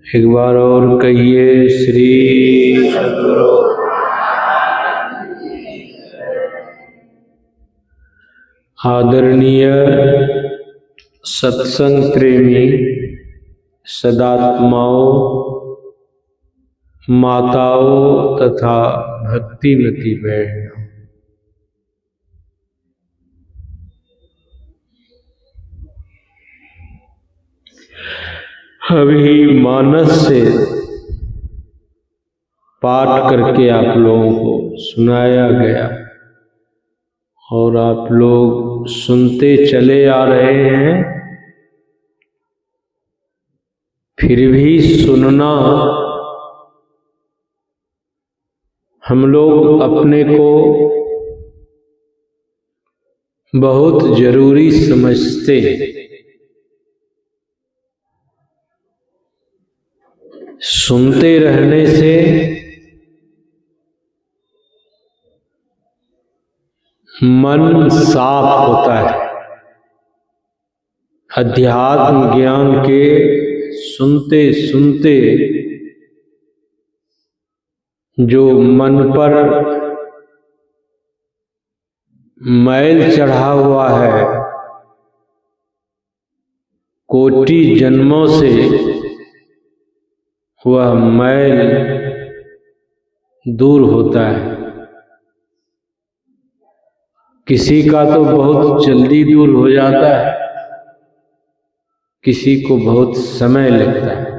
एक बार और कहिए श्री सद्गुरु। आदरणीय सत्संग प्रेमी सदात्माओं, माताओं तथा भक्तिमती बहनों, अभी मानस से पाठ करके आप लोगों को सुनाया गया और आप लोग सुनते चले आ रहे हैं। फिर भी सुनना हम लोग अपने को बहुत जरूरी समझते हैं। सुनते रहने से मन साफ होता है। अध्यात्म ज्ञान के सुनते सुनते जो मन पर मैल चढ़ा हुआ है, कोटि जन्मों से वह मैल दूर होता है। किसी का तो बहुत जल्दी दूर हो जाता है, किसी को बहुत समय लगता है।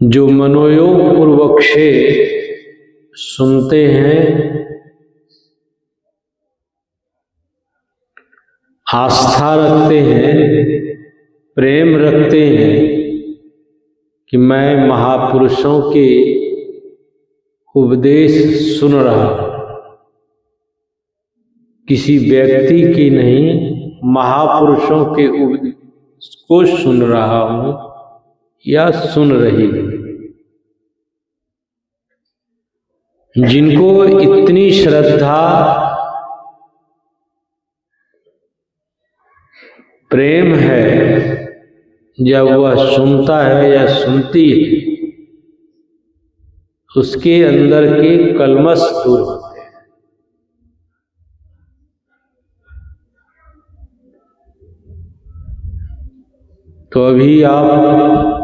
जो मनोयोग पूर्वक से सुनते हैं, आस्था रखते हैं, प्रेम रखते हैं कि मैं महापुरुषों के उपदेश सुन रहा हूं, किसी व्यक्ति की नहीं, महापुरुषों के उपदेश को सुन रहा हूं या सुन रही हूं। जिनको इतनी श्रद्धा प्रेम है, जब वह सुनता है या सुनती है, उसके अंदर के कलमश दूर होते हैं। तो अभी आप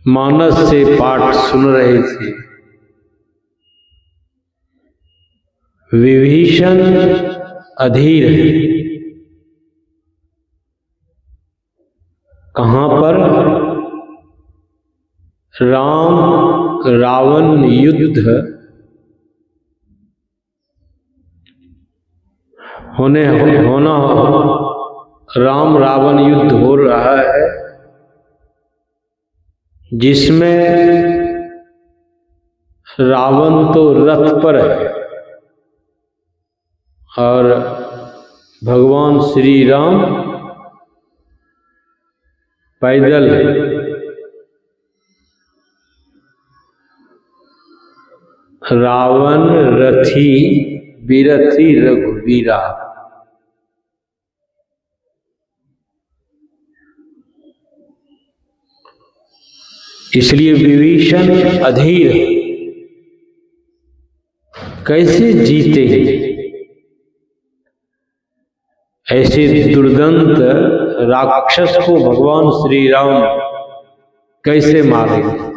मानस से पाठ सुन रहे थे। विभीषण अधीर है। कहाँ पर? राम रावण युद्ध होना राम रावण युद्ध हो रहा है, जिसमें रावण तो रथ पर है और भगवान श्री राम पैदल है। रावण रथी बिरथी रघुवीरा। इसलिए विभीषण अधीर है। कैसे जीते हैं? ऐसे दुर्दंत राक्षस को भगवान श्री राम कैसे मारेंगे?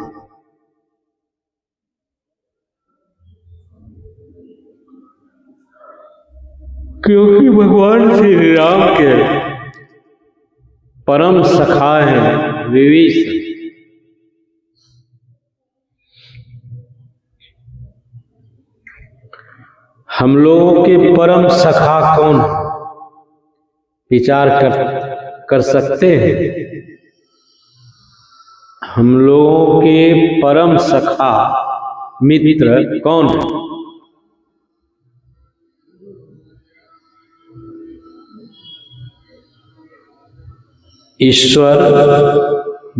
क्योंकि भगवान श्री राम के परम सखा हैं विभीषण। हम लोगों के परम सखा कौन? विचार कर सकते हैं? हम लोगों के परम सखा मित्र कौन है? ईश्वर,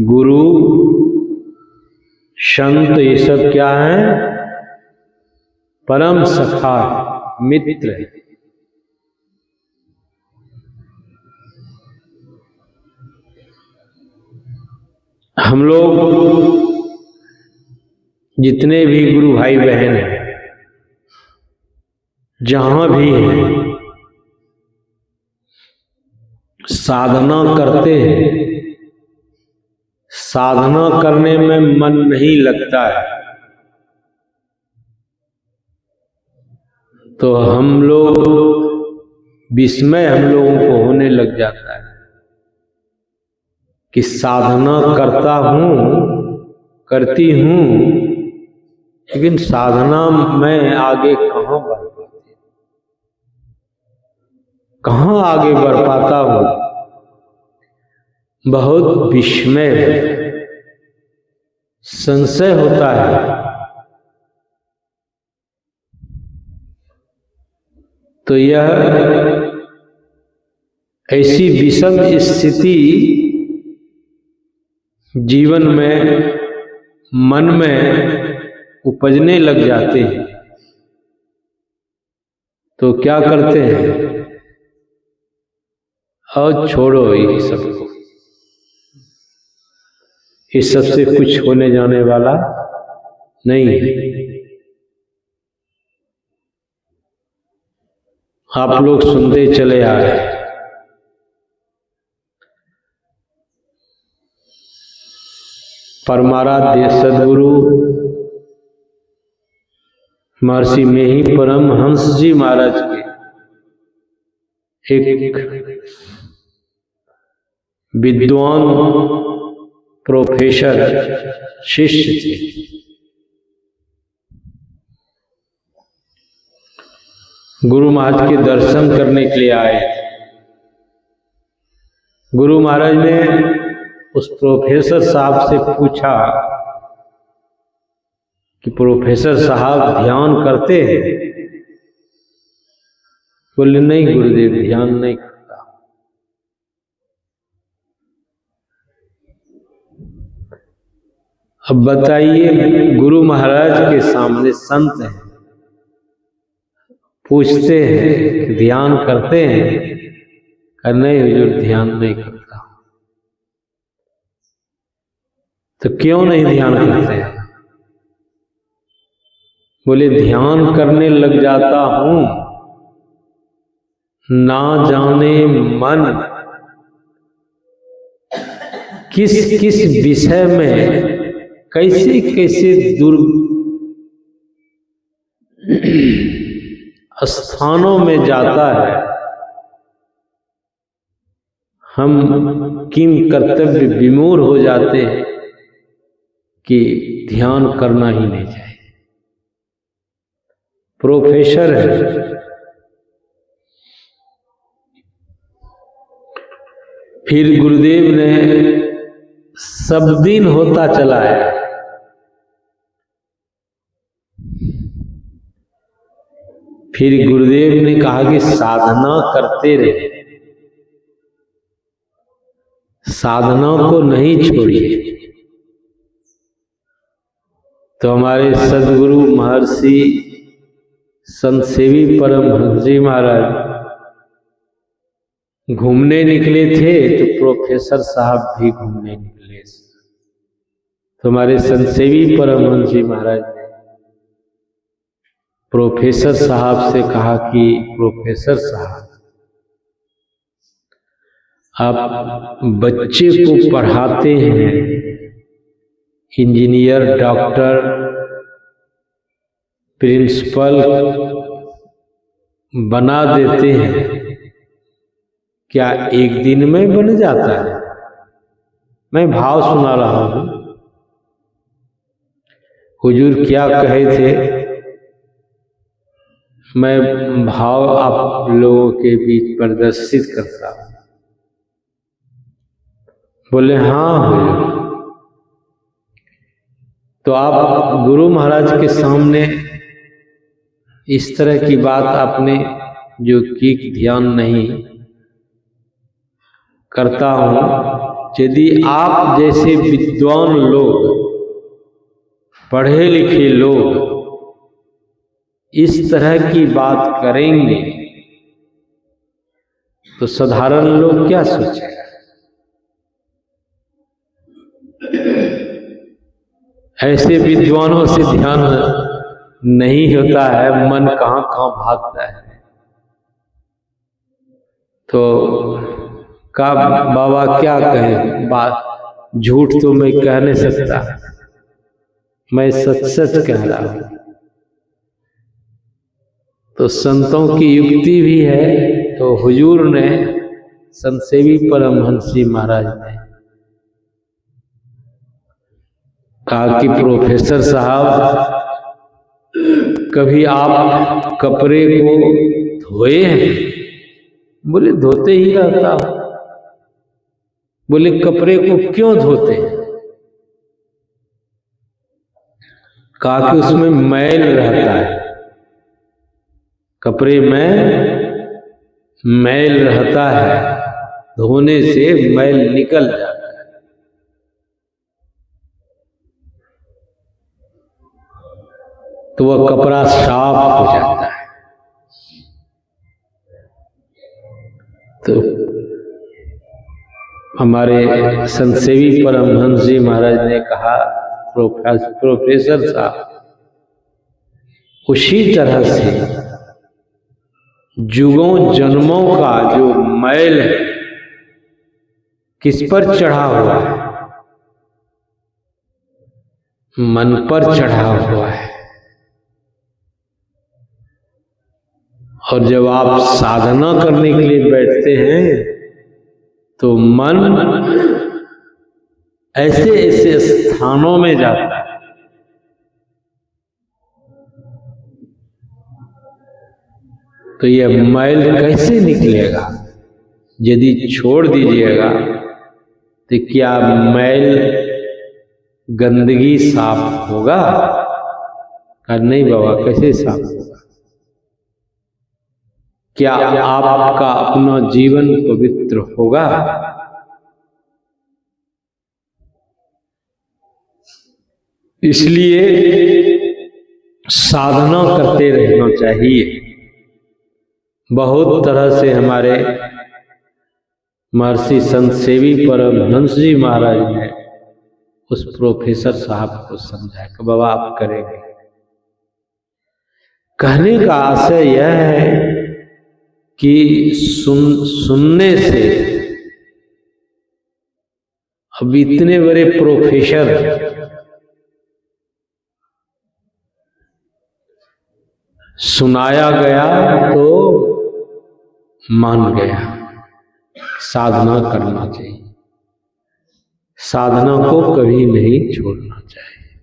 गुरु, संत, ये सब क्या है? परम सखा मित्र। हम लोग जितने भी गुरु भाई बहन हैं, जहां भी हैं, साधना करते हैं, साधना करने में मन नहीं लगता है, तो हम लोग विस्मय हम लोगों को होने लग जाता है कि साधना करता हूं, करती हूं, लेकिन साधना में आगे कहां बढ़ पाती, कहां आगे बढ़ पाता हूं। बहुत विस्मय, संशय होता है। तो यह ऐसी विषम स्थिति जीवन में, मन में उपजने लग जाते हैं, तो क्या करते हैं, और छोड़ो ये सबको, इस सब से कुछ होने जाने वाला नहीं है। आप लोग सुनते चले आ रहे हैं। परमाराध्य सदगुरु महर्षि मेही परमहंस जी महाराज के एक विद्वान प्रोफेसर शिष्य थे। गुरु महाराज के दर्शन करने के लिए आए। गुरु महाराज ने उस प्रोफेसर साहब से पूछा कि प्रोफेसर साहब ध्यान करते हैं? बोले नहीं गुरुदेव, ध्यान नहीं करता। अब बताइए, गुरु महाराज के सामने संत हैं, पूछते हैं कि ध्यान करते हैं? नहीं हुजूर, ध्यान नहीं करता। तो क्यों नहीं ध्यान करते हैं? बोले ध्यान करने लग जाता हूं, ना जाने मन किस किस विषय में कैसे कैसे स्थानों में जाता है। हम किम कर्तव्य विमूढ़ हो जाते हैं कि ध्यान करना ही नहीं चाहिए। प्रोफेसर है, फिर गुरुदेव ने सब दिन होता चला है, फिर गुरुदेव ने कहा कि साधना करते रहे, साधना को नहीं छोड़िए। तो हमारे सदगुरु महर्षि संत सेवी परमहंस जी महाराज घूमने निकले थे, तो प्रोफेसर साहब भी घूमने निकले। तो हमारे संत सेवी परमहंस जी महाराज ने प्रोफेसर साहब से कहा कि प्रोफेसर साहब, आप बच्चे को पढ़ाते हैं, इंजीनियर, डॉक्टर, प्रिंसिपल बना देते हैं, क्या एक दिन में बन जाता है? मैं भाव सुना रहा हूं। हुजूर क्या कहे थे, मैं भाव आप लोगों के बीच प्रदर्शित करता हूं। बोले हाँ हुजूर। तो आप गुरु महाराज के सामने इस तरह की बात आपने जो की, ध्यान नहीं करता हूं। यदि आप जैसे विद्वान लोग, पढ़े लिखे लोग इस तरह की बात करेंगे तो साधारण लोग क्या सोचेगा? ऐसे विद्वानों से ध्यान नहीं होता है, मन कहाँ कहाँ भागता है। तो का बाबा क्या कहें, बात झूठ तो मैं कह नहीं सकता, मैं सच सच कह रहा हूं। तो संतों की युक्ति भी है। तो हुजूर ने, संतसेवी परमहंस जी महाराज ने कहा कि प्रोफेसर साहब, कभी आप कपड़े को धोए हैं? बोले धोते ही रहता हूं। बोले कपड़े को क्यों धोते हैं? कहा कि उसमें मैल रहता है, कपड़े में मैल रहता है, धोने से मैल निकल जाता है। तो वह कपड़ा साफ हो जाता है। तो हमारे संतसेवी परमहंस जी महाराज ने कहा, प्रोफेसर साहब, उसी तरह से युगों जन्मों का जो मैल है किस पर चढ़ा हुआ है? मन पर चढ़ा हुआ है। और जब आप साधना करने के लिए बैठते हैं तो मन ऐसे ऐसे स्थानों में जाता है, तो यह मैल कैसे निकलेगा? यदि छोड़ दीजिएगा तो क्या मैल गंदगी साफ होगा? का नहीं बाबा, कैसे साफ होगा? क्या आपका अपना जीवन पवित्र होगा? इसलिए साधना करते रहना चाहिए। बहुत तरह से हमारे महर्षि संतसेवी परमहंस जी महाराज ने उस प्रोफेसर साहब को समझाया कि बाबा आप करेंगे। कहने का आशय यह है कि सुनने से, अब इतने बड़े प्रोफेसर सुनाया गया तो मान गया। साधना करना चाहिए, साधना को कभी नहीं छोड़ना चाहिए,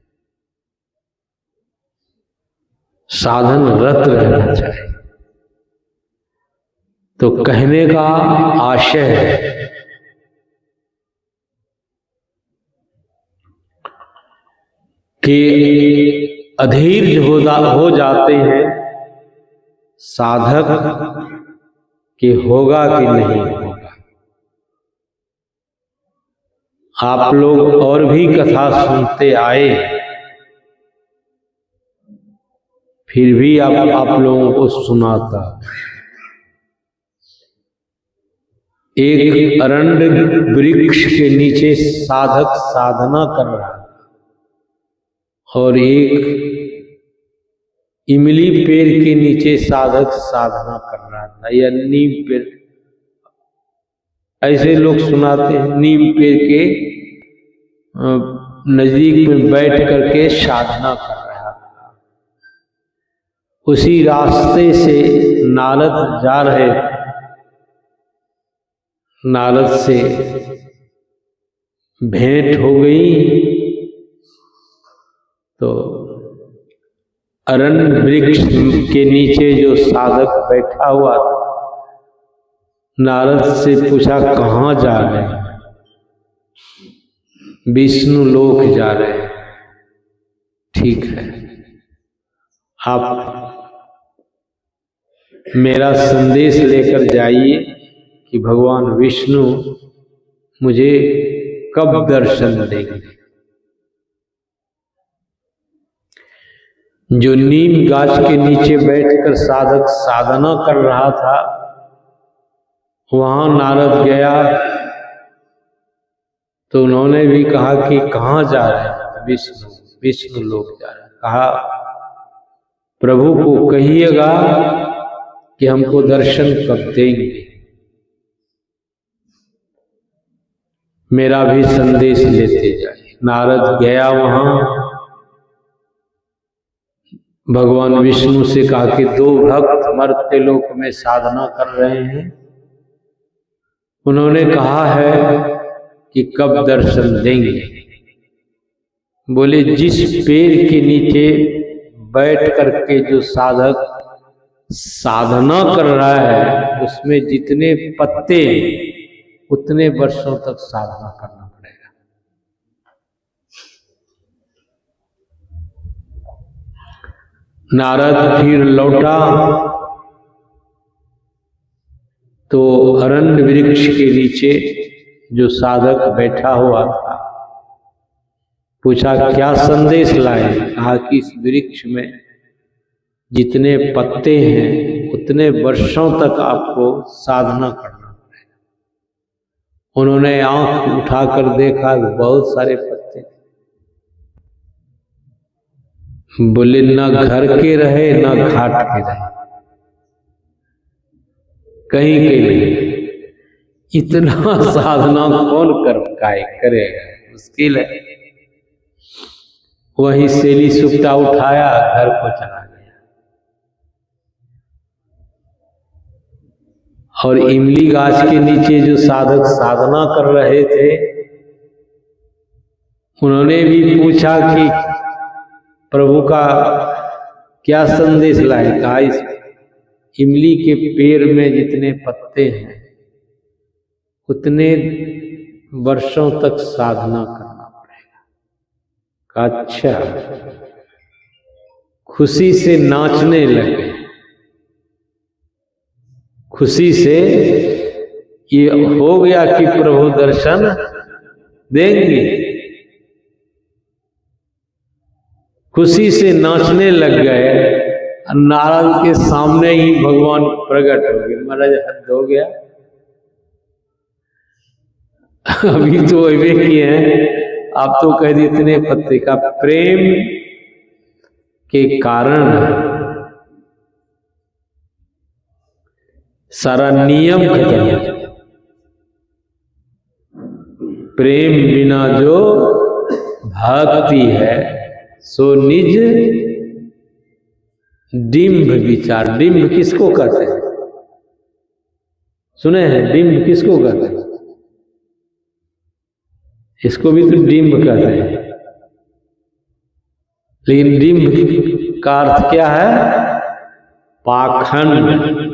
साधन रत रहना चाहिए। तो कहने का आशय है कि अधीर हो जाते हैं साधक कि होगा कि नहीं होगा। आप लोग और भी कथा सुनते आए, फिर भी आप लोगों को सुनाता। एक अरंड वृक्ष के नीचे साधक साधना कर रहा और एक इमली पेड़ के नीचे साधक साधना कर रहा था, या नीम पेड़, ऐसे लोग सुनाते हैं। नीम पेड़ के नजदीक में बैठ करके साधना कर रहा था। उसी रास्ते से नारद जा रहे थे। नारद से भेंट हो गई तो अरण्य वृक्ष के नीचे जो साधक बैठा हुआ था, नारद से पूछा कहाँ जा रहे हैं? विष्णु लोक जा रहे हैं। ठीक है, आप मेरा संदेश लेकर जाइए कि भगवान विष्णु मुझे कब दर्शन देंगे। जो नीम गाछ के नीचे बैठकर साधक साधना कर रहा था, वहां नारद गया तो उन्होंने भी कहा कि कहाँ जा रहे हैं? विष्णु। विष्णु लोक जा रहा है। कहा प्रभु को कहिएगा कि हमको दर्शन कब देंगे, मेरा भी संदेश लेते जाए। नारद गया वहां, भगवान विष्णु से कहा कि 2 भक्त मर्त्य लोक में साधना कर रहे हैं, उन्होंने कहा है कि कब दर्शन देंगे। बोले जिस पेड़ के नीचे बैठ करके जो साधक साधना कर रहा है उसमें जितने पत्ते उतने वर्षों तक साधना करना पड़ेगा। नारद फिर लौटा तो अरण्य वृक्ष के नीचे जो साधक बैठा हुआ था पूछा क्या संदेश लाए। कहा कि इस वृक्ष में जितने पत्ते हैं उतने वर्षों तक आपको साधना करना पड़ेगा। उन्होंने आंख उठाकर देखा बहुत सारे पत्ते। बोले ना घर के रहे ना घाट के रहे, कहीं के नहीं। इतना साधना कौन करेगा, मुश्किल है। वही सेली सुक्ता उठाया, घर को चला गया। और इमली गाछ के नीचे जो साधक साधना कर रहे थे उन्होंने भी पूछा कि प्रभु का क्या संदेश लाए। कहा इस इमली के पेड़ में जितने पत्ते हैं उतने वर्षों तक साधना करना पड़ेगा। अच्छा, खुशी से नाचने लगे। खुशी से ये हो गया कि प्रभु दर्शन देंगे। खुशी से नाचने लग गए। नारद के सामने ही भगवान प्रकट हो गए। महाराज हद हो गया, अभी तो अवे किए हैं, आप तो कह दिए इतने पत्ते का। प्रेम के कारण सारा नियम खत्म हो जाता। प्रेम बिना जो भक्ति है सो निज डिंब विचार। डिंब किसको कहते हैं, सुने हैं? डिंब किसको कहते हैं? इसको भी तो डिंब कहते हैं, लेकिन डिंब का अर्थ क्या है? पाखंड।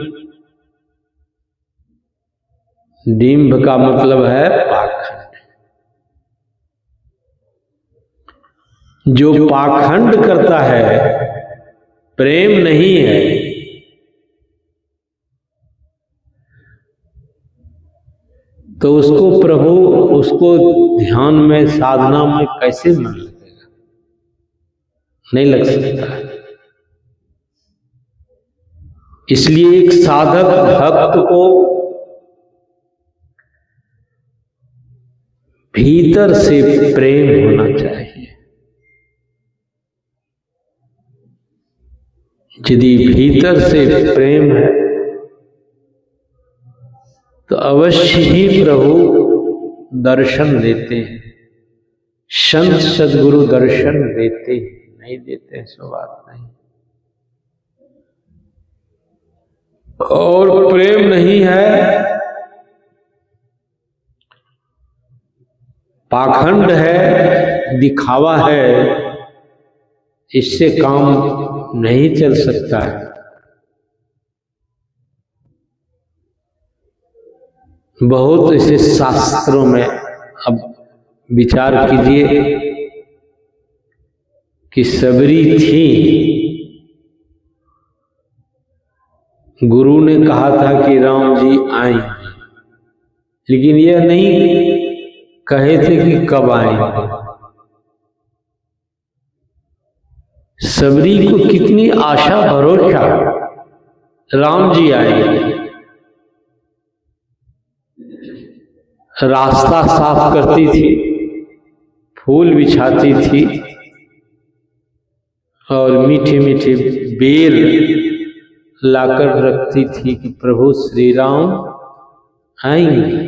डिंब का मतलब है पाखंड। जो पाखंड करता है, प्रेम नहीं है, तो उसको प्रभु उसको ध्यान में साधना में कैसे मन लगेगा? नहीं लग सकता। इसलिए एक साधक भक्त को भीतर से प्रेम होना चाहिए। यदि भीतर से प्रेम है तो अवश्य ही प्रभु दर्शन देते हैं। संत सद्गुरु दर्शन देते हैं, नहीं देते हैं सो बात नहीं। और प्रेम नहीं है, पाखंड है, दिखावा है, इससे काम नहीं चल सकता है। बहुत ऐसे शास्त्रों में अब विचार कीजिए कि सबरी थी, गुरु ने कहा था कि राम जी आएंगे, लेकिन यह नहीं कहे थे कि कब आएंगे। सबरी को कितनी आशा भरोसा, राम जी आएंगे। रास्ता साफ करती थी, फूल बिछाती थी, और मीठे मीठे बेर लाकर रखती थी कि प्रभु श्री राम आएंगे।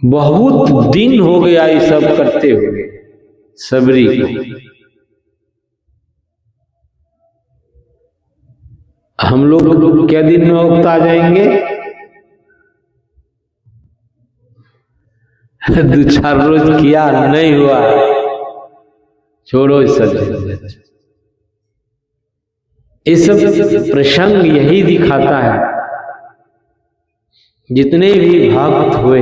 बहुत दिन हो गया ये सब करते हुए सबरी को। हम लोग क्या दिन में उगता जाएंगे? 2-4 रोज किया, नहीं हुआ, छोड़ो सब। ये सब प्रसंग यही दिखाता है, जितने भी भक्त हुए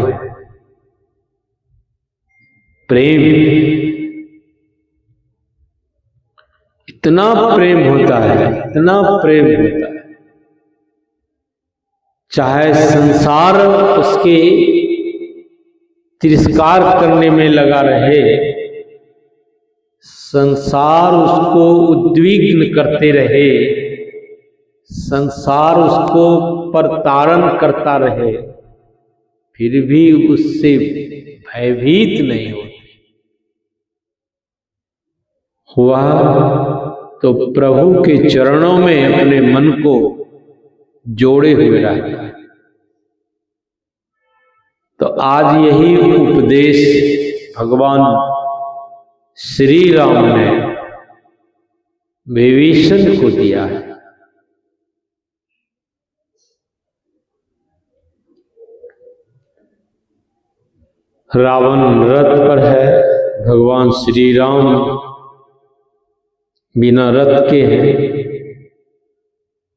प्रेम, इतना प्रेम होता है, इतना प्रेम होता है, चाहे संसार उसके तिरस्कार करने में लगा रहे, संसार उसको उद्विग्न करते रहे, संसार उसको प्रताड़न करता रहे, फिर भी उससे भयभीत नहीं होते। वह तो प्रभु के चरणों में अपने मन को जोड़े हुए रहता है। तो आज यही उपदेश भगवान श्री राम ने विभीषण को दिया है। रावण रथ पर है, भगवान श्री राम बिना रथ के हैं,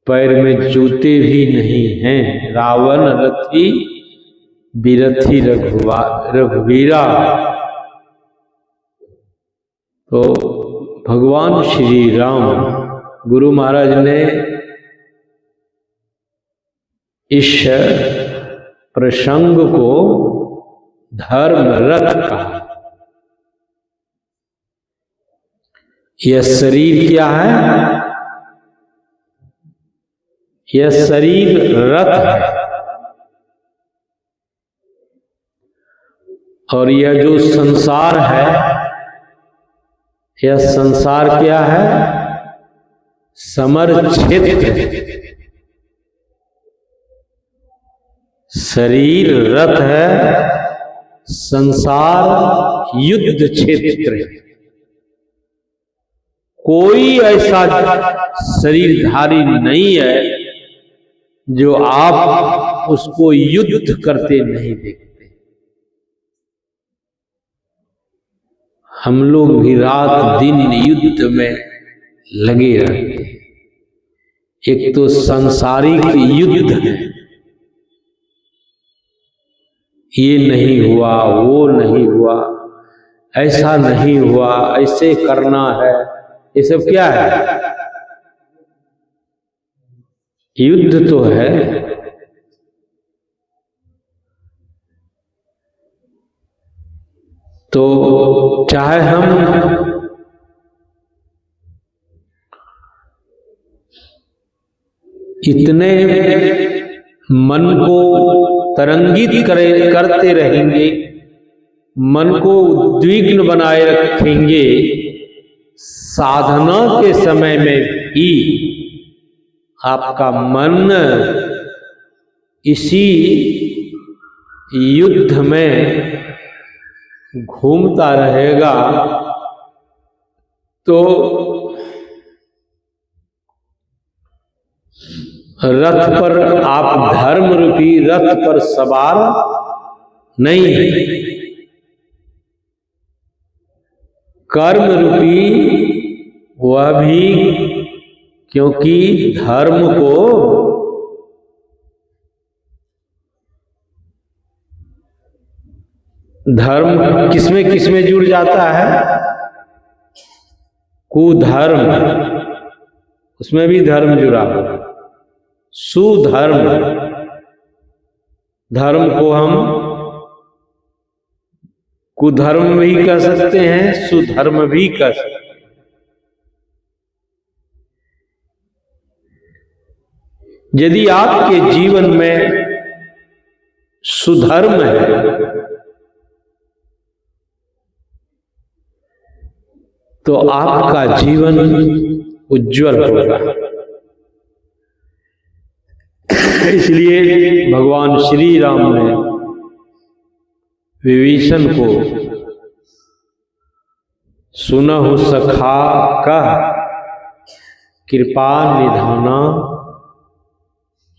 पैर में जूते भी नहीं हैं। रावण रथी बिरथी रघुवीरा। तो भगवान श्री राम, गुरु महाराज ने इस प्रसंग को धर्म रथ कहा। यह शरीर क्या है? यह शरीर रथ है, और यह जो संसार है, यह संसार क्या है? समर क्षेत्र। शरीर रथ है, संसार युद्ध क्षेत्र है। कोई ऐसा शरीरधारी नहीं है जो आप उसको युद्ध करते नहीं देखते। हम लोग भी रात दिन युद्ध में लगे रहते हैं। एक तो सांसारिक युद्ध है, ये नहीं हुआ, वो नहीं हुआ, ऐसा नहीं हुआ, ऐसे करना है, ये सब क्या है? युद्ध तो है। तो चाहे हम इतने मन को तरंगित करते रहेंगे, मन को उद्विग्न बनाए रखेंगे, साधना के समय में भी आपका मन इसी युद्ध में घूमता रहेगा, तो रथ पर आप धर्म रूपी रथ पर सवार नहीं है। कर्म रूपी वह भी, क्योंकि धर्म को धर्म किसमें जुड़ जाता है? कुधर्म, उसमें भी धर्म जुड़ा हुआ। सुधर्म, धर्म को हम कुधर्म भी कह सकते हैं, सुधर्म भी कह सकते हैं। यदि आपके जीवन में सुधर्म है तो आपका जीवन उज्जवल होगा। इसलिए भगवान श्री राम ने विभीषण को सुनहु सखा कह कृपा निधाना,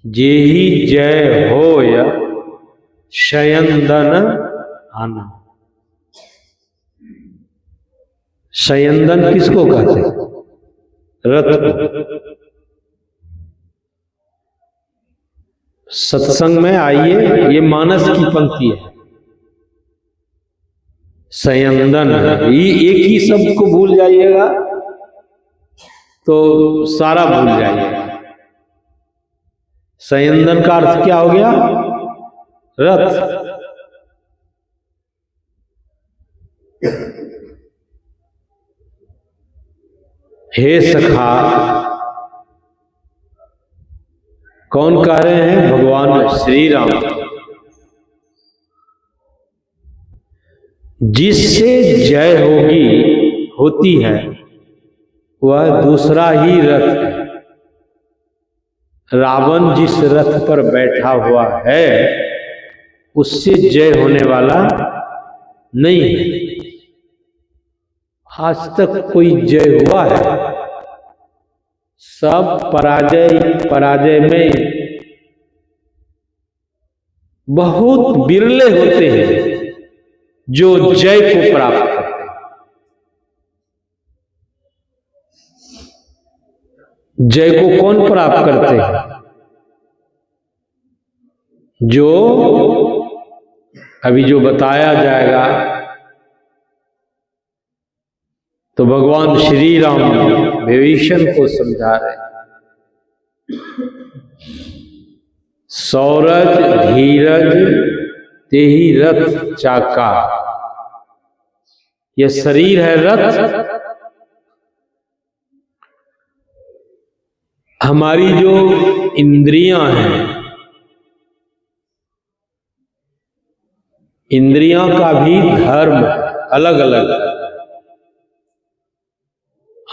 जेहि जय होय शयंदन आना। शयंदन किसको कहते? रथ को। सत्संग में आइए, ये मानस की पंक्ति है। शयंदन एक ही शब्द को भूल जाइएगा तो सारा भूल जाइएगा। शयंदन का अर्थ क्या हो गया? रथ। हे सखा, कौन कह रहे हैं? भगवान श्री राम। जिससे जय होती है वह दूसरा ही रथ है। रावण जिस रथ पर बैठा हुआ है उससे जय होने वाला नहीं है। आज तक कोई जय हुआ है? सब पराजय में बहुत बिरले होते हैं जो जय को प्राप्त करते हैं। जय को कौन प्राप्त करते हैं? जो अभी जो बताया जाएगा, तो भगवान श्री राम विभीषण को समझा रहे हैं। सौरज धीरज तेहि रथ चाका। यह शरीर है रथ। हमारी जो इंद्रियां हैं, इंद्रियां का भी धर्म अलग अलग है।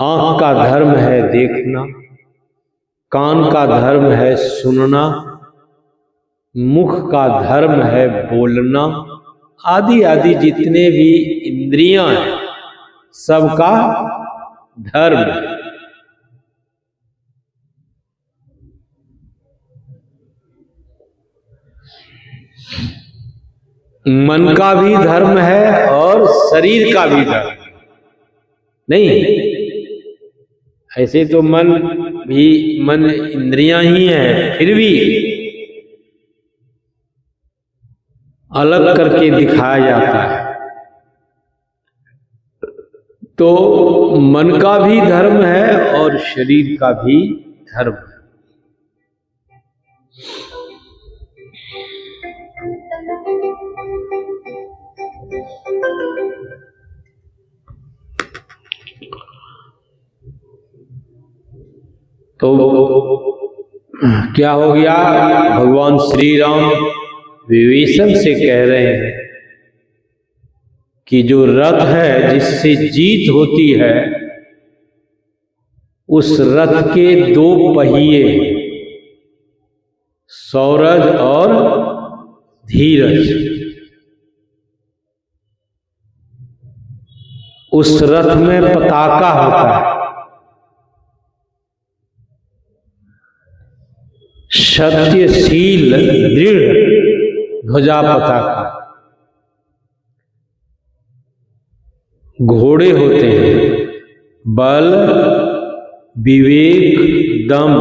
आंख का धर्म है देखना, कान का धर्म है सुनना, मुख का धर्म है बोलना, आदि आदि जितने भी इंद्रियां हैं सबका धर्म है। मन का भी धर्म है और शरीर का भी धर्म नहीं। ऐसे तो मन इंद्रियां ही है, फिर भी अलग करके दिखाया जाता है। तो मन का भी धर्म है और शरीर का भी धर्म है। तो क्या हो गया? भगवान श्री राम विभीषण से कह रहे हैं कि जो रथ है जिससे जीत होती है, उस रथ के दो पहिए, सौरज और धीरज। उस रथ में पताका होता है, सत्यशील दृढ़ ध्वजा पताका। घोड़े होते हैं, बल विवेक दम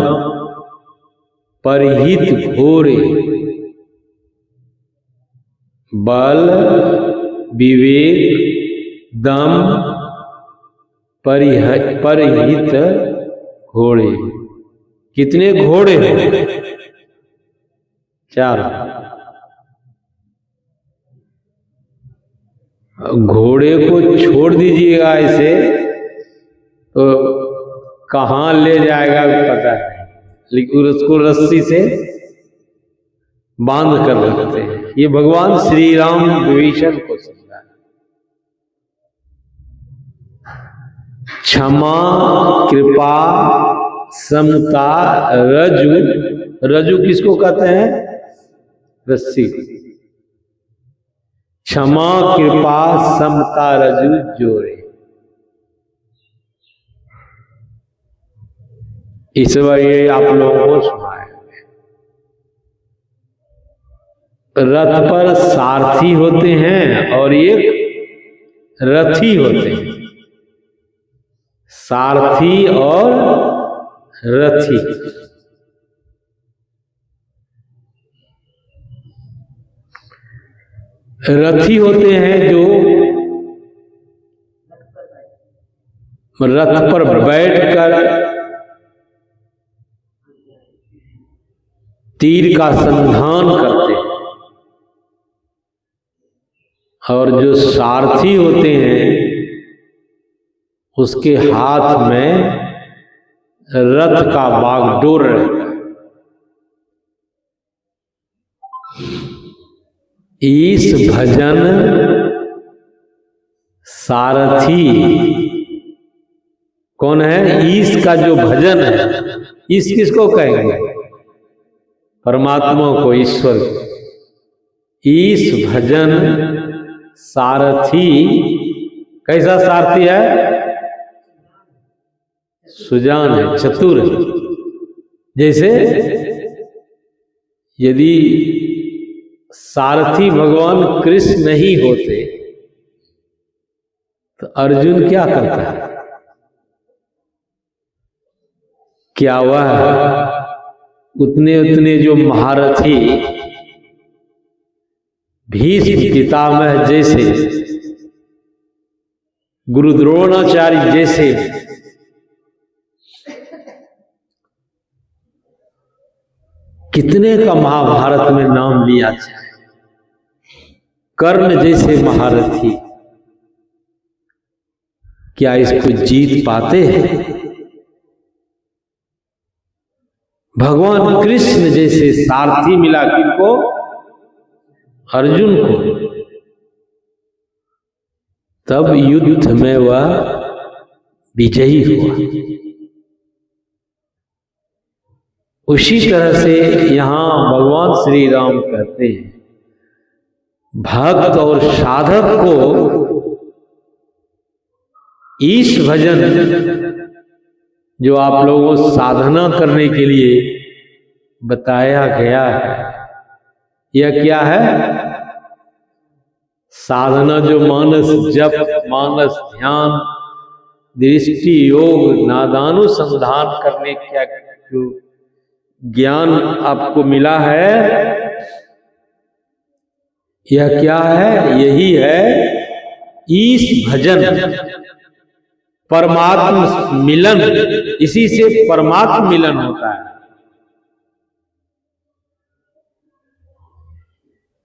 परहित घोड़े। बल विवेक दम परहित घोड़े। कितने घोड़े हैं? 4। घोड़े को छोड़ दीजिएगा ऐसे तो कहाँ ले जाएगा पता है, लेकिन उसको रस्सी से बांध कर रखते हैं। ये भगवान श्री राम विभीषण को समझा। क्षमा, कृपा, समता, रजु। रजु किसको कहते हैं? रस्सी। क्षमा, कृपा, समता, रजु जोड़े। इस बार ये आप लोगों को सुनाए। रथ पर सारथी होते हैं और एक रथी होते हैं। सारथी और रथी। रथी होते हैं जो रथ पर बैठकर तीर का संधान करते हैं, और जो सारथी होते हैं उसके हाथ में रथ का बागडोर रहता है। ईश भजन सारथी कौन है? ईश का जो भजन है, ईश किसको कहेंगे? परमात्मा को, ईश्वर। ईश भजन सारथी। कैसा सारथी है? सुजान है, चतुर है। जैसे यदि सारथी भगवान कृष्ण नहीं होते तो अर्जुन क्या करता है? क्या वह उतने उतने जो महारथी भीष्म पितामह जैसे, गुरु द्रोणाचार्य जैसे कितने का महाभारत में नाम लिया जाए, कर्ण जैसे महारथी, क्या इसको जीत पाते हैं? भगवान कृष्ण जैसे सारथी मिला किनको? अर्जुन को। तब युद्ध में वह विजयी हुआ। उसी तरह से यहां भगवान श्री राम कहते हैं, भक्त और साधक को ईश भजन जो आप लोगों को साधना करने के लिए बताया गया है, यह क्या है? साधना जो मानस जप, मानस ध्यान, दृष्टि योग, नादानुसंधान करने का जो ज्ञान आपको मिला है, यह क्या है? यही है ईश भजन, परमात्म मिलन। इसी से परमात्म मिलन होता है।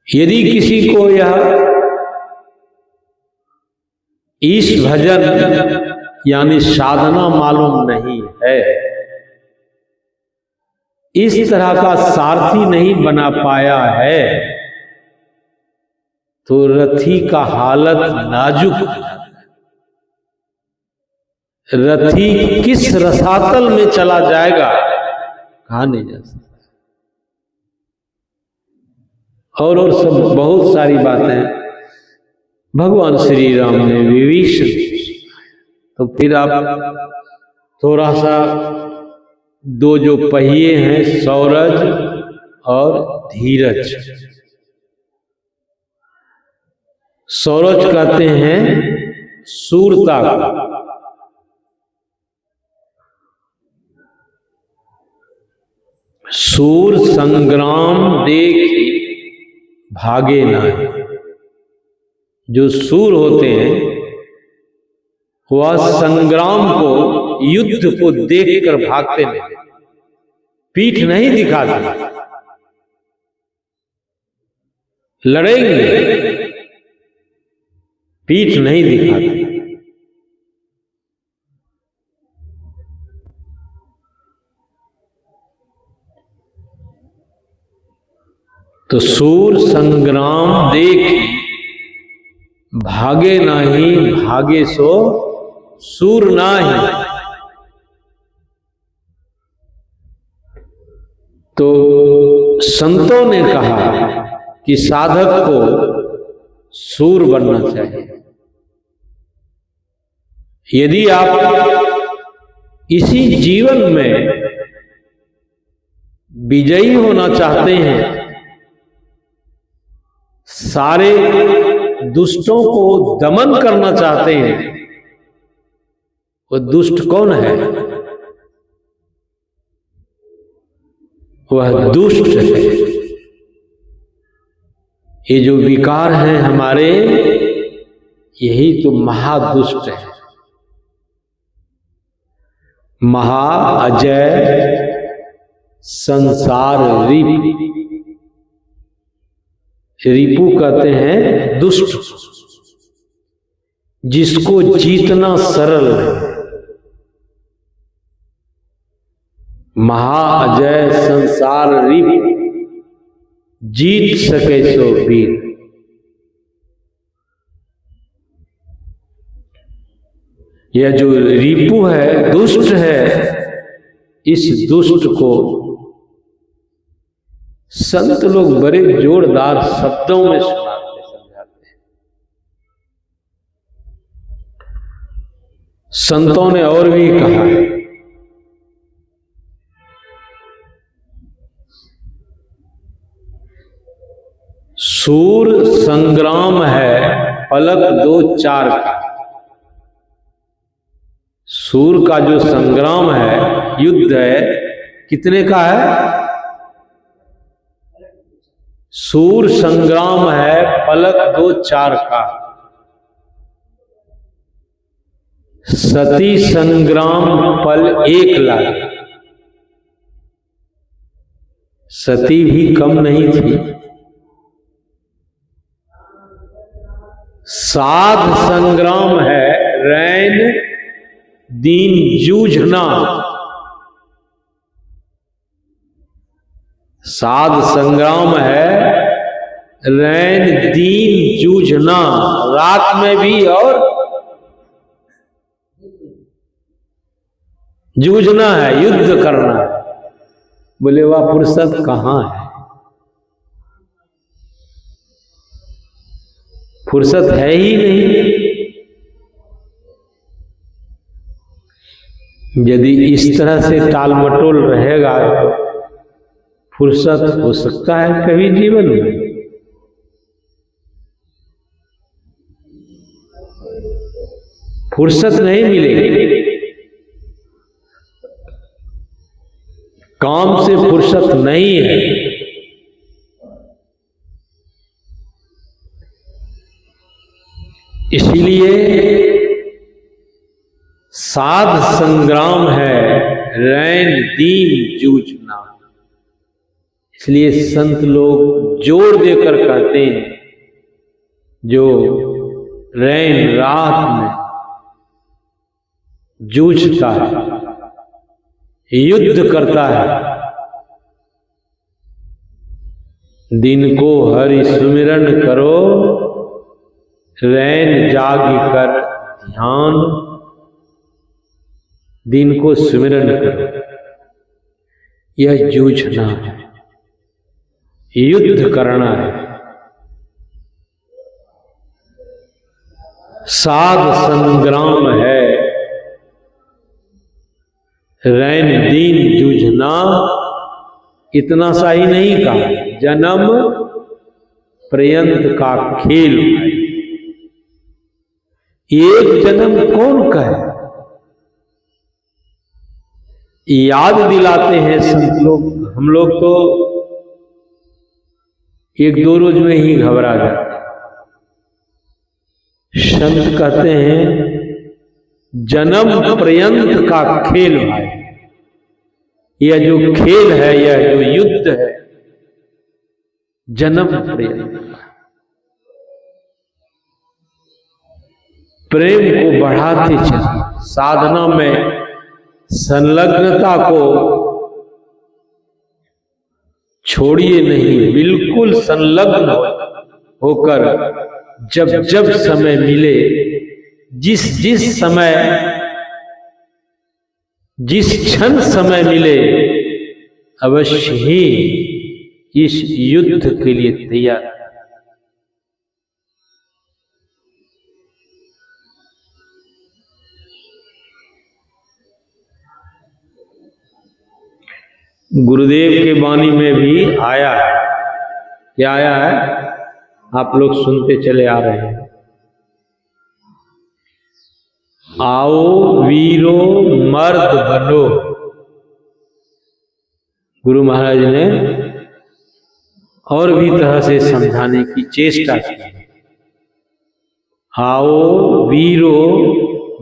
यदि किसी को यह ईश भजन यानी साधना मालूम नहीं है, इस तरह का सारथी नहीं बना पाया है, तो रथी का हालत नाजुक है। रथी किस रसातल में चला जाएगा, कहा नहीं जा सकता। और सब बहुत सारी बातें भगवान श्री राम ने विभीषण। तो फिर आप थोड़ा सा दो जो पहिए हैं, सौरज और धीरज। सौरज कहते हैं सूरता को, सूर संग्राम देख भागे नहीं। जो सूर होते हैं वह संग्राम को, युद्ध को देखकर भागते नहीं, पीठ नहीं दिखाते, लड़ेंगे, पीठ नहीं दिखाते। तो सूर संग्राम देख भागे नहीं, भागे सो सूर नाही। तो संतों ने कहा कि साधक को सूर बनना चाहिए। यदि आप इसी जीवन में विजयी होना चाहते हैं, सारे दुष्टों को दमन करना चाहते हैं, वो दुष्ट कौन है? वह दुष्ट है। ये जो विकार हैं हमारे, यही तो महादुष्ट है। महा अजय संसार रिपु कहते हैं दुष्ट, जिसको जीतना सरल है। महाअजय संसार रिपु, जीत सके सो वीर। यह जो रिपु है, दुष्ट है, इस दुष्ट को संत लोग बड़े जोरदार शब्दों में सुनाते समझाते हैं। संतों ने और भी कहा है, सूर संग्राम है पलक दो चार का। सूर का जो संग्राम है, युद्ध है, कितने का है? सूर संग्राम है पलक दो चार का। सती संग्राम पल एक लाख। सती भी कम नहीं थी। साध संग्राम है रैन दीन जूझना। साध संग्राम है रैन दीन जूझना, रात में भी और जूझना है, युद्ध करना है। बोले वह फुर्सत कहां है? फुर्सत है ही नहीं। यदि इस तरह से टाल मटोल रहेगा तो फुर्सत हो सकता है कभी जीवन में। फुर्सत नहीं मिलेगी। काम से फुर्सत नहीं है। इसलिए साध संग्राम है रैन दीन जूझना। इसलिए संत लोग जोर देकर कहते हैं, जो रैन रात में जूझता है, युद्ध करता है, दिन को हरि सुमिरन करो, रैन जाग कर ध्यान। दिन को सुमिरन करो, यह जूझना है, युद्ध करना है। साध संग्राम है रैन दीन जूझना। इतना सा ही नहीं कहा, जन्म पर्यंत का खेल है। एक जन्म कौन कहे? याद दिलाते हैं संत लोग। हम लोग तो एक दो रोज में ही घबरा जाते। संत कहते हैं जन्म पर्यंत का खेल है। यह जो खेल है, यह जो युद्ध है, जन्म पर्यंत। प्रेम को बढ़ाते चलिए, साधना में संलग्नता को छोड़िए नहीं, बिल्कुल संलग्न होकर जब जब समय मिले, जिस जिस समय जिस क्षण समय मिले अवश्य ही इस युद्ध के लिए तैयार। गुरुदेव के वाणी में भी आया है, क्या आया है, आप लोग सुनते चले आ रहे हैं। आओ वीरो मर्द बनो। गुरु महाराज ने और भी तरह से समझाने की चेष्टा की। आओ वीरो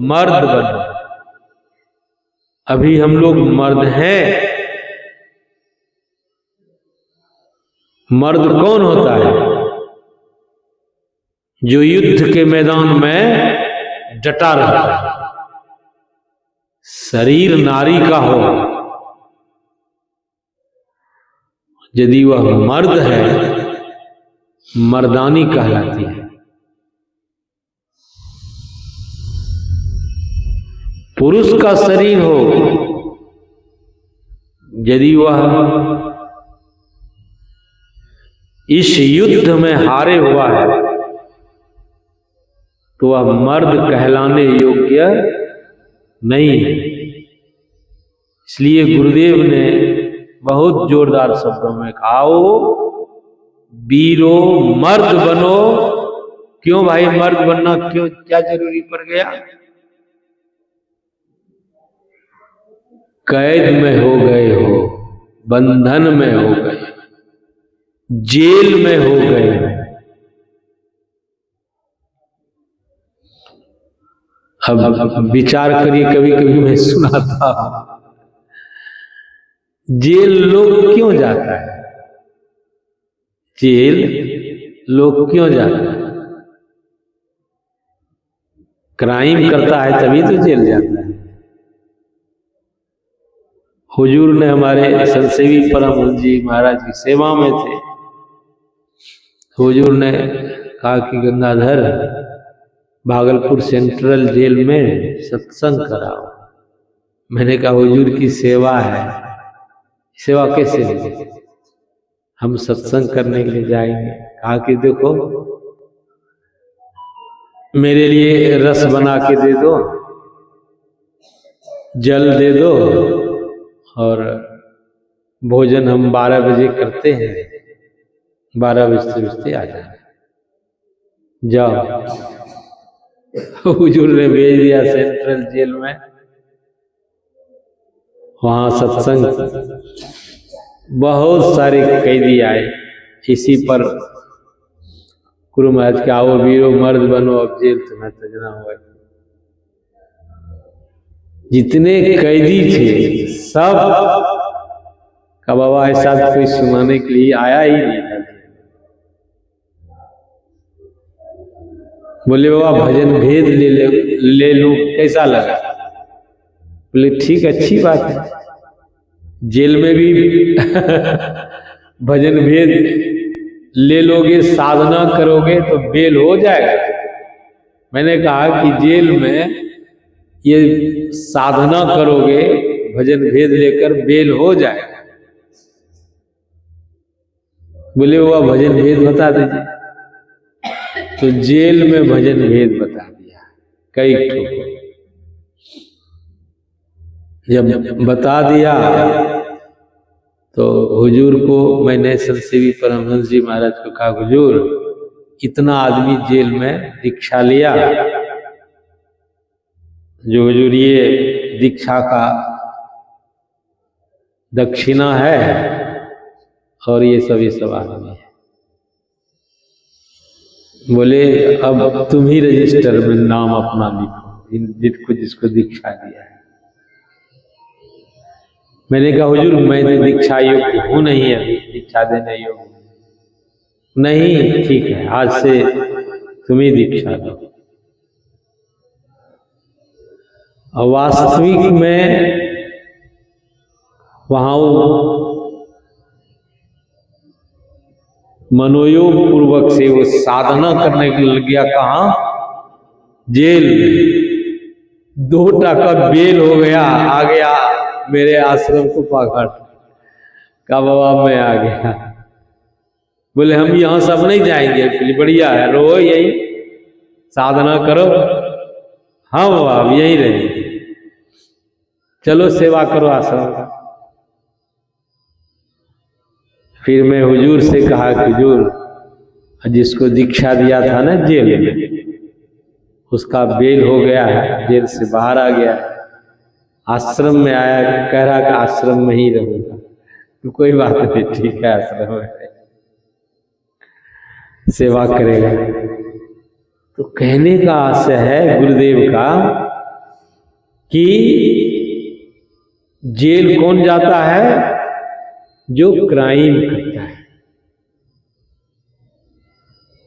मर्द बनो। अभी हम लोग मर्द हैं। मर्द कौन होता है? जो युद्ध के मैदान में डटा रहता है। शरीर नारी का हो, यदि वह मर्द है, मर्दानी कहलाती है। पुरुष का शरीर हो, यदि वह इस युद्ध में हारे हुआ है, तो वह मर्द कहलाने योग्य नहीं है। इसलिए गुरुदेव ने बहुत जोरदार शब्दों में कहा, आओ वीरो मर्द बनो। क्यों भाई मर्द बनना, क्यों, क्या जरूरी पड़ गया? कैद में हो गए हो, बंधन में हो गए, जेल में हो गए। अब विचार करिए, कभी कभी मैं सुनाता हूं, जेल लोग क्यों जाता है? जेल लोग क्यों जाता है? क्राइम करता है तभी तो जेल जाता है। हुजूर ने हमारे संतसेवी परमहंस जी महाराज की सेवा में थे। हुजूर ने कहा कि गंगाधर, भागलपुर सेंट्रल जेल में सत्संग कराओ। मैंने कहा हुजूर की सेवा है, सेवा कैसे होगी? हम सत्संग करने के लिए जाएंगे। कहा कि देखो, मेरे लिए रस बना के दे दो, जल दे दो, और भोजन हम 12 बजे करते हैं, 12 बजते आ जाए, जाओ। हुजूर ने भेज दिया सेंट्रल जेल में। वहां सत्संग, बहुत सारे कैदी आए। इसी पर गुरु महाराज के आओ वीरो मर्द बनो, अब जेल तुम्हें तजना हुआ। जितने कैदी थे सब का बाबा ऐसा कोई सुनाने के लिए आया ही नहीं था। बोले बाबा भजन भेद ले लो, कैसा लगा? बोले ठीक, अच्छी बात है, जेल में भी भजन भेद ले लोगे, साधना करोगे तो बेल हो जाएगा। मैंने कहा कि जेल में ये साधना करोगे, भजन भेद लेकर बेल हो जाएगा। बोले बाबा भजन भेद बता दीजिए। तो जेल में भजन भेद बता दिया कई ठोकर। जब बता दिया तो हुजूर को मैंने संतसेवी परमहंस जी महाराज को कहा, हुजूर इतना आदमी जेल में दीक्षा लिया, जो हुजूर ये दीक्षा का दक्षिणा है, और ये सब आदमी है। बोले अब तुम ही रजिस्टर में नाम अपना लिखो, जिसको दीक्षा दिया है। मैंने कहा हुजूर मैं तो दीक्षा योग्य हूं नहीं, अभी दीक्षा देने योग्य नहीं। ठीक है, आज से तुम ही दीक्षा दो। और वास्तविक में वहां मनोयोग पूर्वक से वो साधना करने के लग गया। कहाँ? जेल में। 2 टका बेल हो गया, आ गया मेरे आश्रम को पकड़। का बाबा मैं आ गया। बोले हम यहाँ सब नहीं जाएंगे, बढ़िया है, रहो यही साधना करो। हाँ बाबा अब यही रहेंगे, चलो सेवा करो आश्रम का। फिर मैं हुजूर से कहा कि हुजूर, जिसको दीक्षा दिया था ना जेल में, उसका बेल हो गया है, जेल से बाहर आ गया, आश्रम में आया, कह रहा कि आश्रम में ही रहूंगा। तो कोई बात नहीं, ठीक है, आश्रम में सेवा करेगा। तो कहने का आशय है गुरुदेव का कि जेल कौन जाता है? जो क्राइम करता है।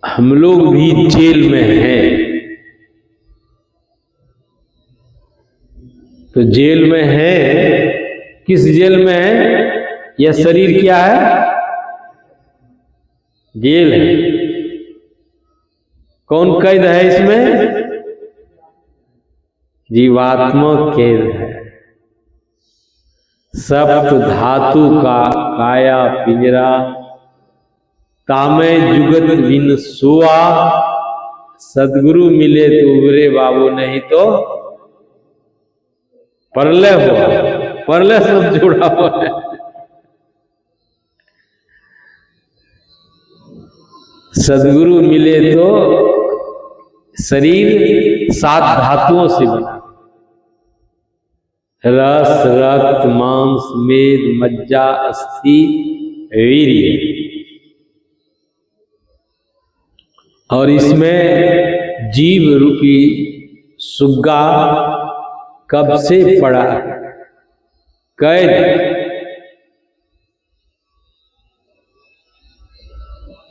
हम लोग भी जेल में हैं। तो जेल में है, किस जेल में है? यह शरीर क्या है? जेल है। कौन कैद है इसमें? जीवात्मा कैद है। सप्त धातु का काया पिंजरा, तामे जुगत बिन सोआ, सदगुरु मिले तो उबरे बाबू, नहीं तो परलय हुआ। परलय सब जुड़ा हुआ है। सदगुरु मिले तो शरीर 7 धातुओं से बना, रस, रक्त, मांस, मेद, मज्जा, अस्थि, वीर्य। और इसमें जीव रूपी सुग्गा कब से पड़ा कैद।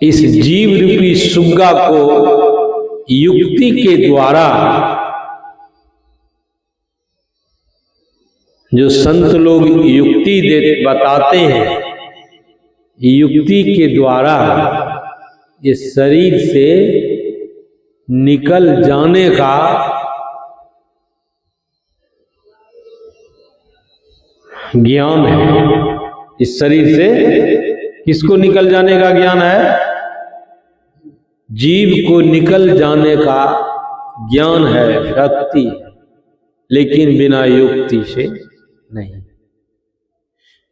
इस जीव रूपी सुग्गा को युक्ति के द्वारा, जो संत लोग युक्ति बताते हैं, युक्ति के द्वारा इस शरीर से निकल जाने का ज्ञान है। इस शरीर से किसको निकल जाने का ज्ञान है? जीव को निकल जाने का ज्ञान है, शक्ति, लेकिन बिना युक्ति से नहीं।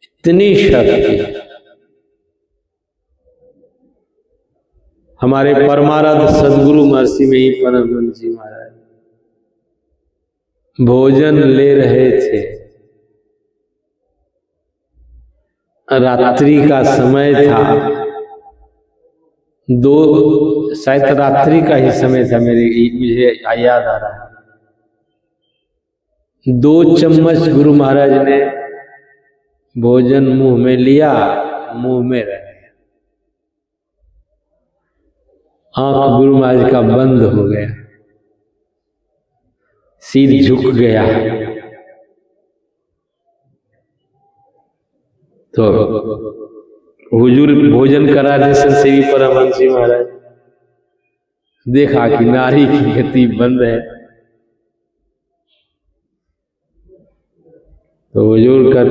इतनी शक्ति हमारे परमाराध्य सदगुरु महर्षि में ही परमहंस जी महाराज भोजन ले रहे थे। रात्रि का समय था, शायद रात्रि का ही समय था, मुझे याद आ रहा है। 2 चम्मच गुरु महाराज ने भोजन मुंह में लिया, मुंह में रह गया। आंख गुरु महाराज का बंद हो गया, सिर झुक गया। तो हुजूर भोजन करा रहे संसेवी परमहंस जी महाराज, देखा कि नारी की गति बंद है। तो हुजूर का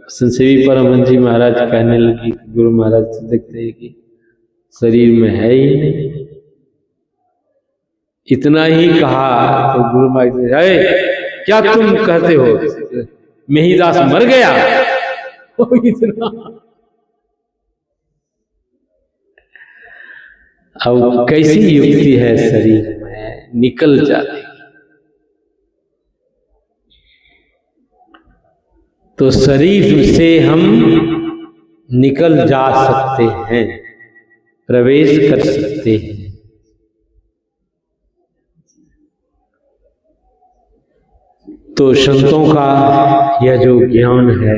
संसेवी परमहंस जी महाराज कहने लगी, गुरु महाराज से देखते हैं कि शरीर में है ही नहीं। इतना ही कहा तो गुरु महाराज है, क्या तुम कहते हो मेहिदास मर गया? इतना अब कैसी युक्ति है शरीर में निकल जाती। तो शरीर से हम निकल जा सकते हैं, प्रवेश कर सकते हैं। तो संतों का यह जो ज्ञान है,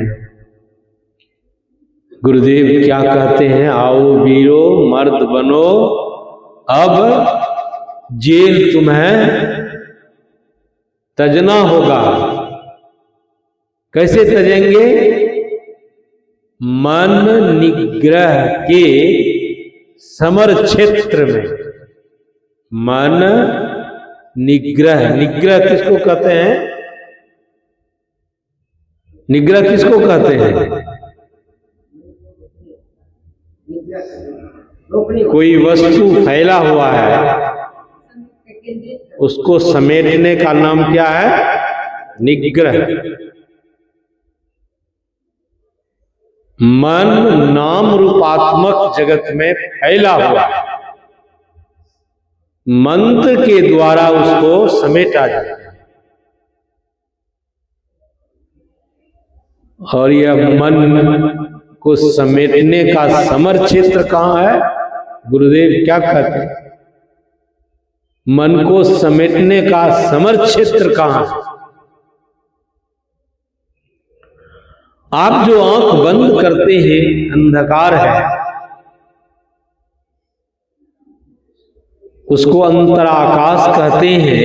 गुरुदेव क्या कहते हैं? आओ वीरो मर्द बनो, अब जेल तुम्हें तजना होगा। कैसे तजेंगे? मन निग्रह के समर क्षेत्र में। मन निग्रह, निग्रह किसको कहते हैं? निग्रह किसको कहते हैं? कोई वस्तु फैला हुआ है, उसको समेटने का नाम क्या है? निग्रह। मन नाम रूपात्मक जगत में फैला हुआ है, मंत्र के द्वारा उसको समेटा जाता है। और यह मन को समेटने का समर क्षेत्र कहाँ है? गुरुदेव क्या कहते हैं? मन को समेटने का समर क्षेत्र कहाँ है? आप जो आंख बंद करते हैं, अंधकार है, उसको अंतराकाश कहते हैं,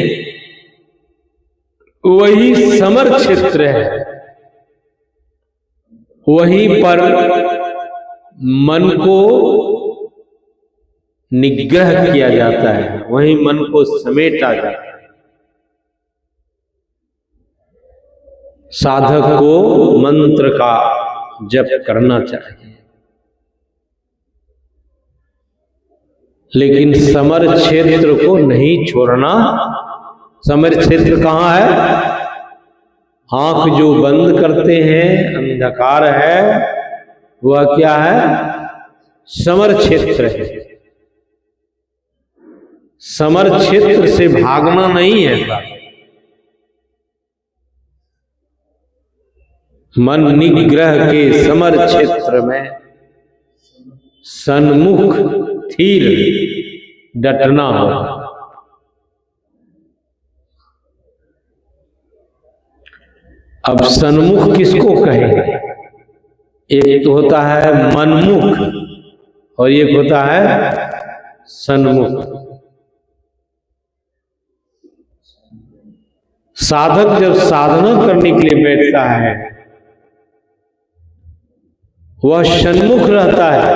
वही समर क्षेत्र है। वहीं पर मन को निग्रह किया जाता है, वहीं मन को समेटा जाता है। साधक को मंत्र का जप करना चाहिए, लेकिन समर क्षेत्र को नहीं छोड़ना। समर क्षेत्र कहाँ है? आंख जो बंद करते हैं, अंधकार है, वह क्या है? समर क्षेत्र है। समर क्षेत्र से भागना नहीं है। मन निग्रह के समर क्षेत्र में सन्मुख स्थिर डटना हो। अब सन्मुख किसको कहेंगे? एक तो होता है मनमुख और एक होता है सन्मुख। साधक जब साधना करने के लिए बैठता है, वह सन्मुख रहता है,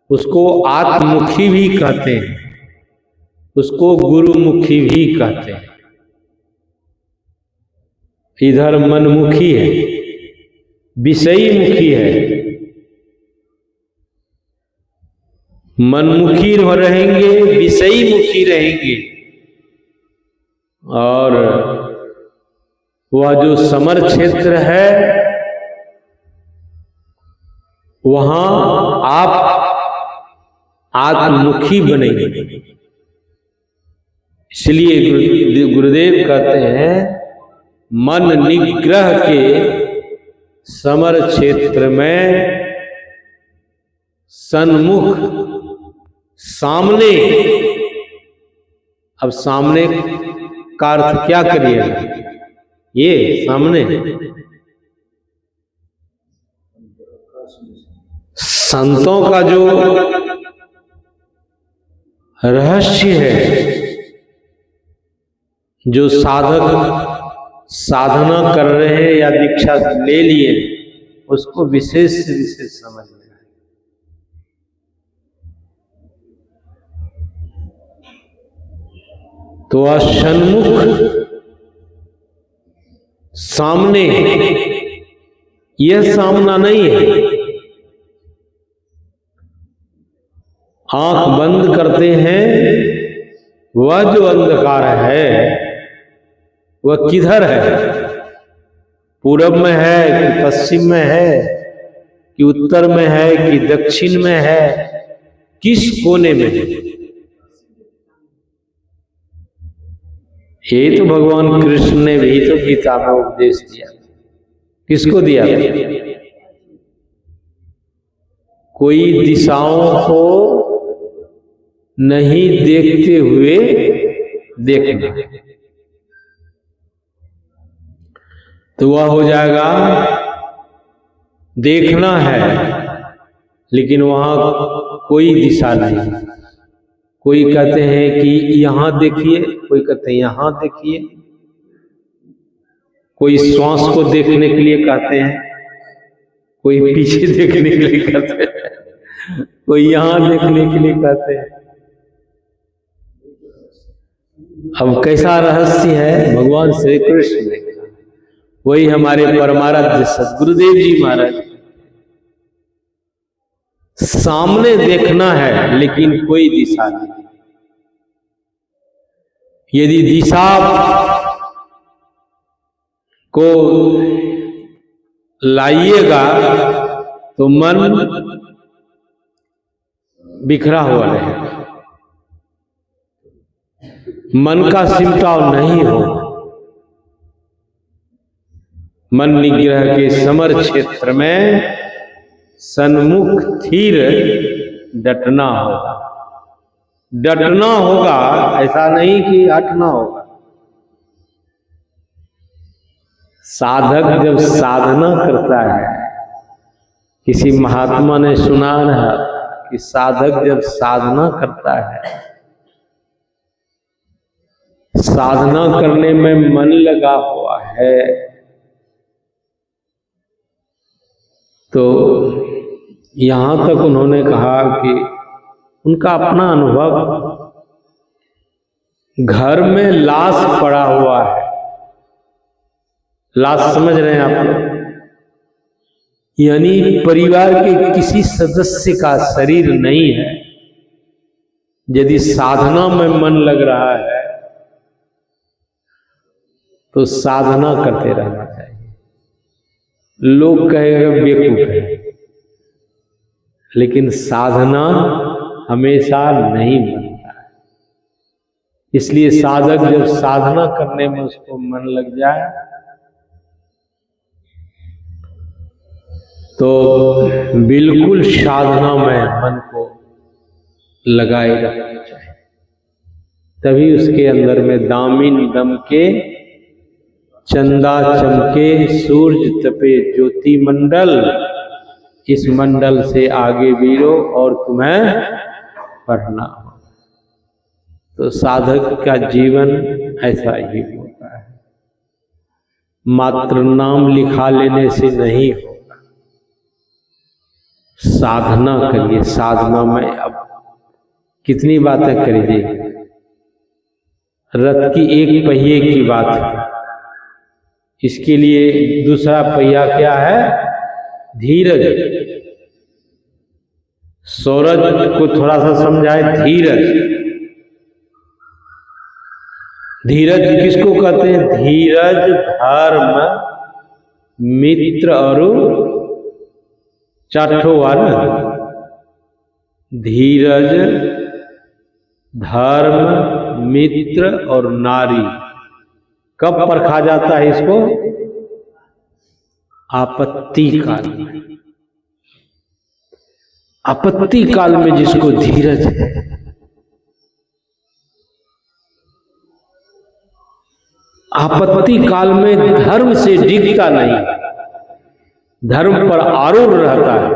उसको आत्ममुखी भी कहते हैं, उसको गुरुमुखी भी कहते हैं। इधर मनमुखी है, विषयी मुखी है। मनमुखी रहेंगे, विषयी मुखी रहेंगे, और वह जो समर क्षेत्र है, वहां आप आत्ममुखी बनेंगे। इसलिए गुरुदेव कहते हैं, मन निग्रह के समर क्षेत्र में सन्मुख, सामने। अब सामने का अर्थ क्या करिएगा? ये सामने संतों का जो रहस्य है, जो साधक साधना कर रहे हैं या दीक्षा ले लिए, उसको विशेष से विशेष समझ में आए। तो सन्मुख सामने, यह सामना नहीं है। आंख बंद करते हैं, वह जो अंधकार है वह किधर है? पूरब में है कि पश्चिम में है कि उत्तर में है कि दक्षिण में है? किस कोने में है? ये तो भगवान कृष्ण ने भी तो गीता में उपदेश दिया। किसको दिया? कोई दिशाओं को नहीं देखते हुए देखना, तो वह हो जाएगा देखना है, लेकिन वहां कोई दिशा नहीं। कोई कहते हैं कि यहां देखिए, कोई कहते हैं यहां देखिए, कोई श्वास को देखने के लिए कहते हैं, कोई पीछे देखने के लिए कहते हैं, कोई यहां देखने के लिए कहते हैं। अब कैसा रहस्य है? भगवान श्री कृष्ण ने, वही हमारे परमाराध्य सद्गुरुदेव जी महाराज। सामने देखना है लेकिन कोई दिशा नहीं। यदि दिशा को लाइएगा तो मन बिखरा हुआ रहेगा, मन का सिमटाव नहीं होगा। मन निग्रह के समर क्षेत्र में सन्मुख थीर डटना होगा। डटना होगा, ऐसा नहीं कि हटना होगा। साधक जब साधना करता है, किसी महात्मा ने सुना है कि साधक जब साधना करता है, साधना करने में मन लगा हुआ है, तो यहां तक उन्होंने कहा कि उनका अपना अनुभव, घर में लाश पड़ा हुआ है। लाश समझ रहे हैं आप लोग? यानी परिवार के किसी सदस्य का शरीर नहीं है। यदि साधना में मन लग रहा है तो साधना करते रहना चाहिए। लोग कहेगा बेवकूफ है, लेकिन साधना हमेशा नहीं बनता है। इसलिए साधक जब साधना करने में उसको मन लग जाए तो बिल्कुल साधना में मन को लगाए रखना चाहिए। तभी उसके अंदर में दामिन दम के, चंदा चमके, सूरज तपे ज्योति मंडल, इस मंडल से आगे वीरो और तुम्हें पढ़ना हो। तो साधक का जीवन ऐसा ही होता है। मात्र नाम लिखा लेने से नहीं होगा, साधना करिए। साधना में अब कितनी बातें करिए। रथ की एक पहिए की बात है, इसके लिए दूसरा पहिया क्या है? धीरज। सूरज को थोड़ा सा समझाए, धीरज। धीरज किसको कहते हैं? धीरज धर्म मित्र और चाठो वाला। धीरज धर्म मित्र और नारी। कब परखा जाता है इसको? आपत्ति काल में। आपत्ति काल में जिसको धीरज है, आपत्ति काल में धर्म से डिगता नहीं, धर्म पर आरूढ़ रहता है।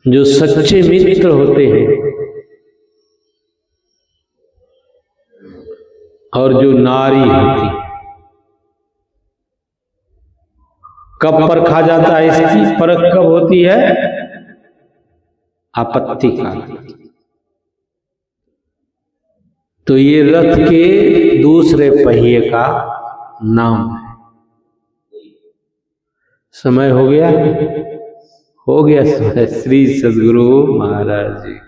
जो सच्चे मित्र होते हैं और जो नारी होती है, कब परखा जाता है? इसकी परख कब होती है? आपत्ति काल। तो ये रथ के दूसरे पहिए का नाम है। समय हो गया? हो गया समय। श्री सद्गुरु महाराज जी।